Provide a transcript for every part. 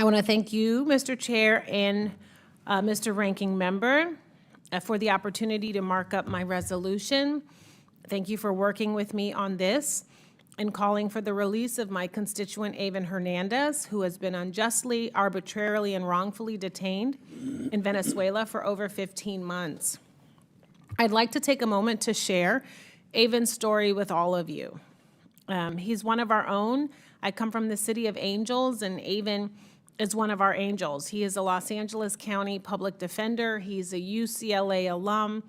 I want to thank you, Mr. Chair, and Mr. Ranking Member for the opportunity to mark up my resolution. Thank you for working with me on this and calling for the release of my constituent Eyvin Hernandez, who has been unjustly, arbitrarily, and wrongfully detained in Venezuela for over 15 months. I'd like to take a moment to share Eyvin's story with all of you. He's one of our own. I come from the city of Angels, and Eyvin is one of our angels. He is a Los Angeles County public defender. He's a UCLA alum.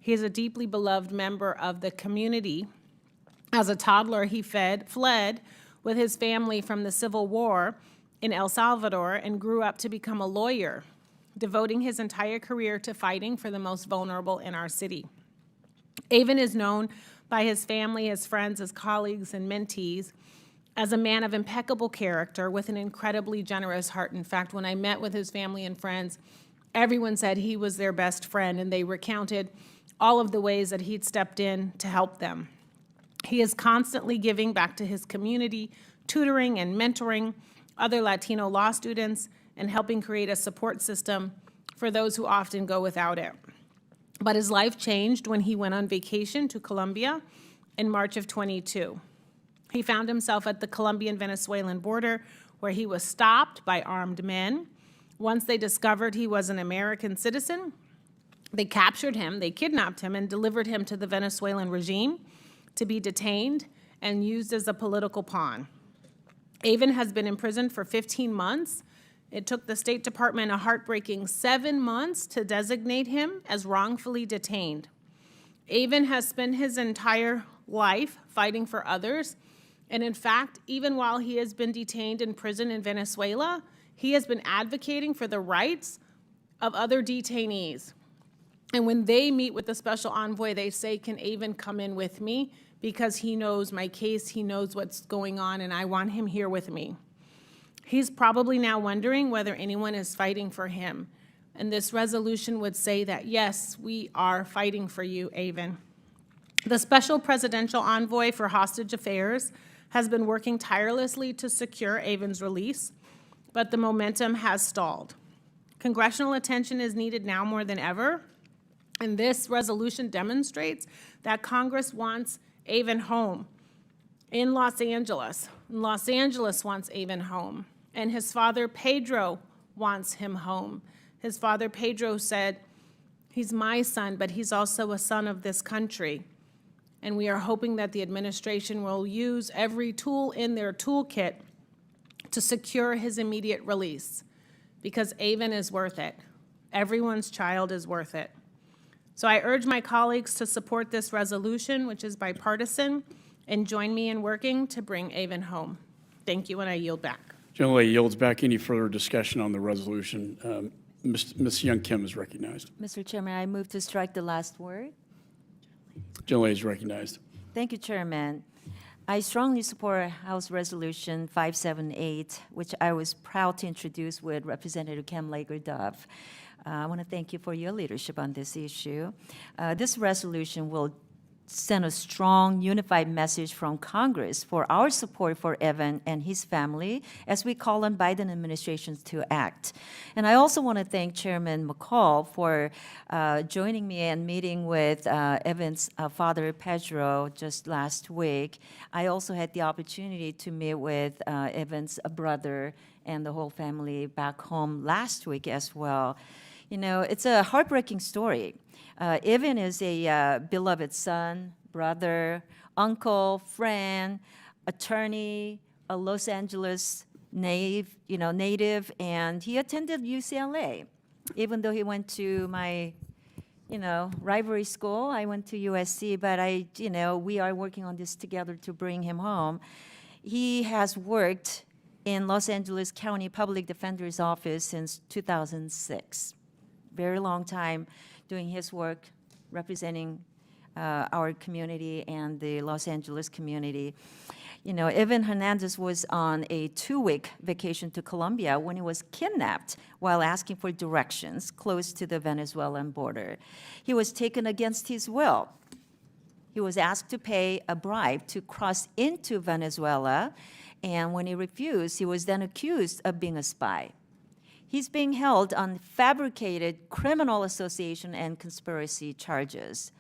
He is a deeply beloved member of the community. As a toddler, he fled with his family from the Civil War in El Salvador and grew up to become a lawyer, devoting his entire career to fighting for the most vulnerable in our city. Eyvin is known by his family, his friends, his colleagues, and mentees as a man of impeccable character with an incredibly generous heart. In fact, when I met with his family and friends, everyone said he was their best friend, and they recounted all of the ways that he'd stepped in to help them. He is constantly giving back to his community, tutoring and mentoring other Latino law students, and helping create a support system for those who often go without it. But his life changed when he went on vacation to Colombia in March of 22. He found himself at the Colombian-Venezuelan border, where he was stopped by armed men. Once they discovered he was an American citizen, they captured him, they kidnapped him, and delivered him to the Venezuelan regime to be detained and used as a political pawn. Eyvin has been imprisoned for 15 months. It took the State Department a heartbreaking 7 months to designate him as wrongfully detained. Eyvin has spent his entire life fighting for others. And in fact, even while he has been detained in prison in Venezuela, he has been advocating for the rights of other detainees. And when they meet with the special envoy, they say, can Eyvin come in with me? Because he knows my case, he knows what's going on, and I want him here with me. He's probably now wondering whether anyone is fighting for him. And this resolution would say that, yes, we are fighting for you, Eyvin. The Special Presidential Envoy for Hostage Affairs has been working tirelessly to secure Eyvin's release, but the momentum has stalled. Congressional attention is needed now more than ever, and this resolution demonstrates that Congress wants Eyvin home in Los Angeles. Los Angeles wants Eyvin home, and his father, Pedro, wants him home. His father, Pedro, said, he's my son, but he's also a son of this country. And we are hoping that the administration will use every tool in their toolkit to secure his immediate release, because Eyvin is worth it. Everyone's child is worth it. So I urge my colleagues to support this resolution, which is bipartisan, and join me in working to bring Eyvin home. Thank you, and I yield back. Gentlelady yields back. Any further discussion on the resolution? Ms. Young Kim is recognized. Mr. Chairman, I move to strike the last word. Gentlelady is recognized. Thank you, Chairman. I strongly support House Resolution 578, which I was proud to introduce with Representative Kem Lager-Dove. I want to thank you for your leadership on this issue. This resolution will send a strong, unified message from Congress for our support for Eyvin and his family as we call on Biden administration to act. And I also want to thank Chairman McCall for joining me and meeting with Eyvin's father, Pedro, just last week. I also had the opportunity to meet with Eyvin's brother and the whole family back home last week as well. You know, it's a heartbreaking story. Eyvin is a beloved son, brother, uncle, friend, attorney, a Los Angeles native, and he attended UCLA. Even though he went to my, rivalry school, I went to USC, but we are working on this together to bring him home. He has worked in Los Angeles County Public Defender's Office since 2006. Very long time doing his work, representing our community and the Los Angeles community. Eyvin Hernandez was on a 2-week vacation to Colombia when he was kidnapped while asking for directions close to the Venezuelan border. He was taken against his will. He was asked to pay a bribe to cross into Venezuela, and when he refused, he was then accused of being a spy. He's being held on fabricated criminal association and conspiracy charges.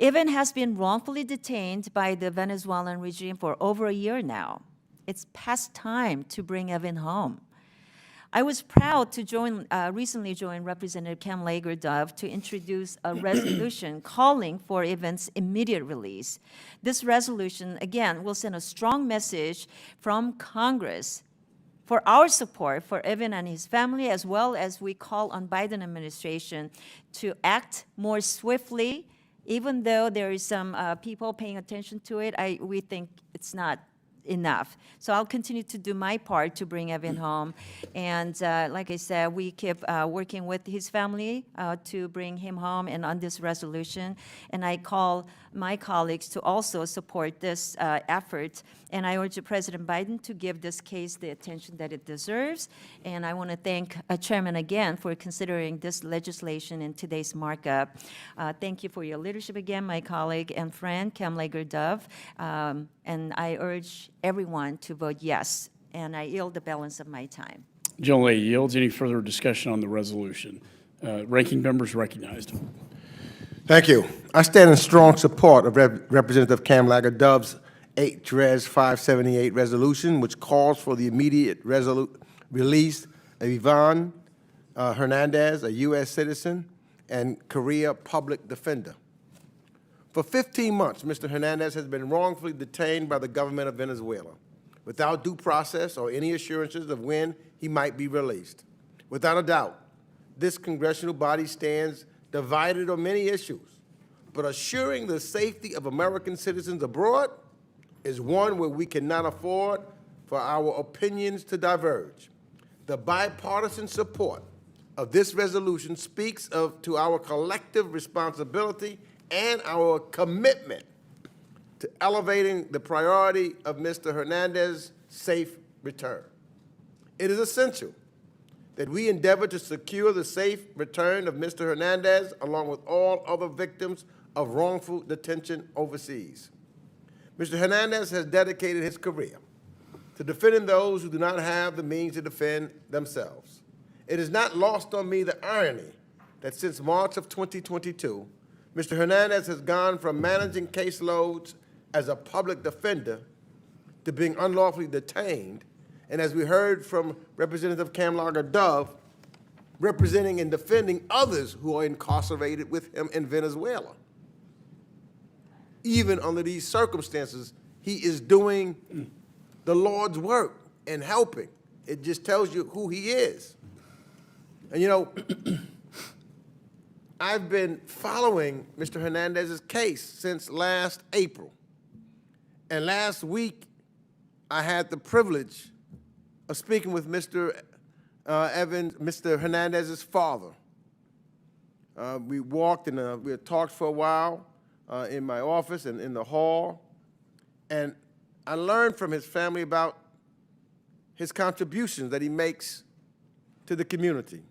Eyvin has been wrongfully detained by the Venezuelan regime for over a year now. It's past time to bring Eyvin home. I was proud to recently join Representative Cam Lager-Dove to introduce a resolution calling for Eyvin's immediate release. This resolution, again, will send a strong message from Congress for our support for Eyvin and his family, as well as we call on Biden administration to act more swiftly. Even though there is some people paying attention to it, we think it's not enough. So I'll continue to do my part to bring Eyvin home. And like I said, we keep working with his family to bring him home and on this resolution. And I call my colleagues to also support this effort. And I urge President Biden to give this case the attention that it deserves. And I want to thank Chairman again for considering this legislation in today's markup. Thank you for your leadership again, my colleague and friend, Cam Lager-Dove. And I urge everyone to vote yes. And I yield the balance of my time. General yields. Any further discussion on the resolution? Ranking members recognized. Thank you. I stand in strong support of Representative Cam Lager-Dove's 8 Res 578 resolution, which calls for the immediate release of Eyvin Hernandez, a U.S. citizen and career public defender. For 15 months, Mr. Hernandez has been wrongfully detained by the government of Venezuela without due process or any assurances of when he might be released. Without a doubt, this congressional body stands divided on many issues, but assuring the safety of American citizens abroad is one where we cannot afford for our opinions to diverge. The bipartisan support of this resolution speaks to our collective responsibility and our commitment to elevating the priority of Mr. Hernandez's safe return. It is essential that we endeavor to secure the safe return of Mr. Hernandez along with all other victims of wrongful detention overseas. Mr. Hernandez has dedicated his career to defending those who do not have the means to defend themselves. It is not lost on me the irony that since March of 2022, Mr. Hernandez has gone from managing caseloads as a public defender to being unlawfully detained, and as we heard from Representative Cam Lager-Dove, representing and defending others who are incarcerated with him in Venezuela. Even under these circumstances, he is doing the Lord's work and helping. It just tells you who he is. And you know, I've been following Mr. Hernandez's case since last April. And last week, I had the privilege of speaking with Mr. Hernandez's father. We walked and we had talked for a while in my office and in the hall. And I learned from his family about his contributions that he makes to the community.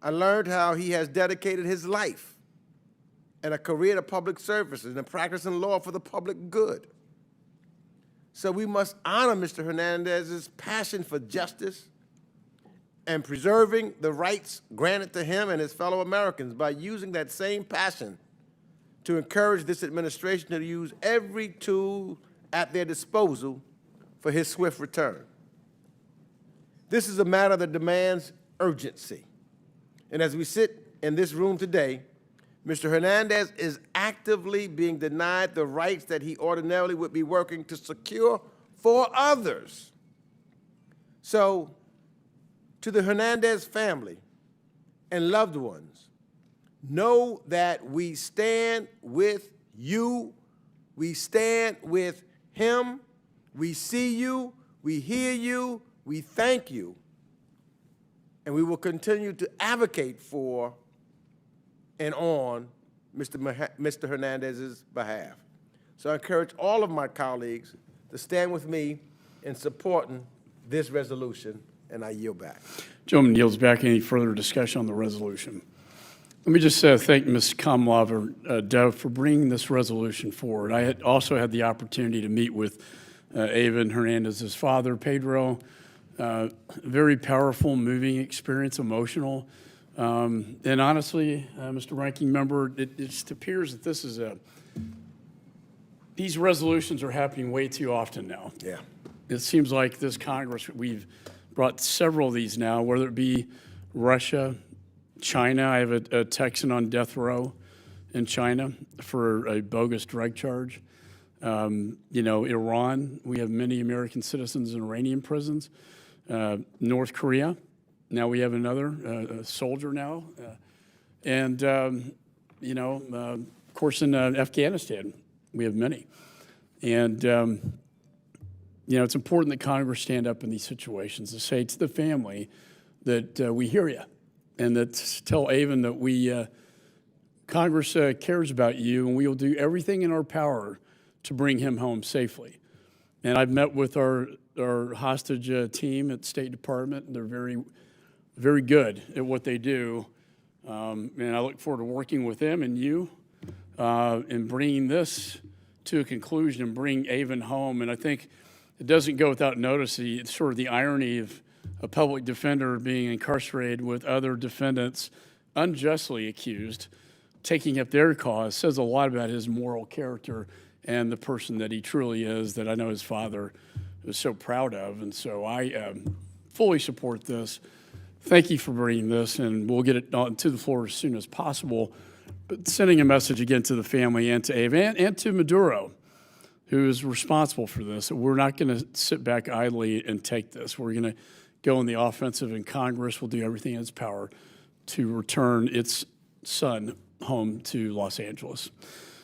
I learned how he has dedicated his life and a career to public services and practicing law for the public good. So we must honor Mr. Hernandez's passion for justice and preserving the rights granted to him and his fellow Americans by using that same passion to encourage this administration to use every tool at their disposal for his swift return. This is a matter that demands urgency. And as we sit in this room today, Mr. Hernandez is actively being denied the rights that he ordinarily would be working to secure for others. So, to the Hernandez family and loved ones, know that we stand with you, we stand with him, we see you, we hear you, we thank you, and we will continue to advocate for and on Mr. Hernandez's behalf. So I encourage all of my colleagues to stand with me in supporting this resolution, and I yield back. Gentleman yields back. Any further discussion on the resolution? Let me just thank Ms. Cam Lager-Dove for bringing this resolution forward. I also had the opportunity to meet with Eyvin Hernandez's father, Pedro, Very powerful, moving experience, emotional. And honestly, Mr. Ranking Member, it just appears that these resolutions are happening way too often now. Yeah. It seems like this Congress, we've brought several of these now, whether it be Russia, China. I have a Texan on death row in China for a bogus drug charge. Iran, we have many American citizens in Iranian prisons. North Korea, now we have another soldier now. Of course, in Afghanistan, we have many. And, it's important that Congress stand up in these situations to say to the family that we hear you, and that tell Eyvin that Congress cares about you, and we will do everything in our power to bring him home safely. And I've met with our hostage team at State Department, and they're very, very good at what they do. And I look forward to working with them and you in bringing this to a conclusion and bring Eyvin home. And I think it doesn't go without notice the irony of a public defender being incarcerated with other defendants unjustly accused, taking up their cause, says a lot about his moral character and the person that he truly is, that I know his father is so proud of. And so I fully support this. Thank you for bringing this, and we'll get it to the floor as soon as possible. But sending a message again to the family and to Eyvin and to Maduro, who is responsible for this. We're not going to sit back idly and take this. We're going to go in the offensive, and Congress will do everything in its power to return its son home to Los Angeles.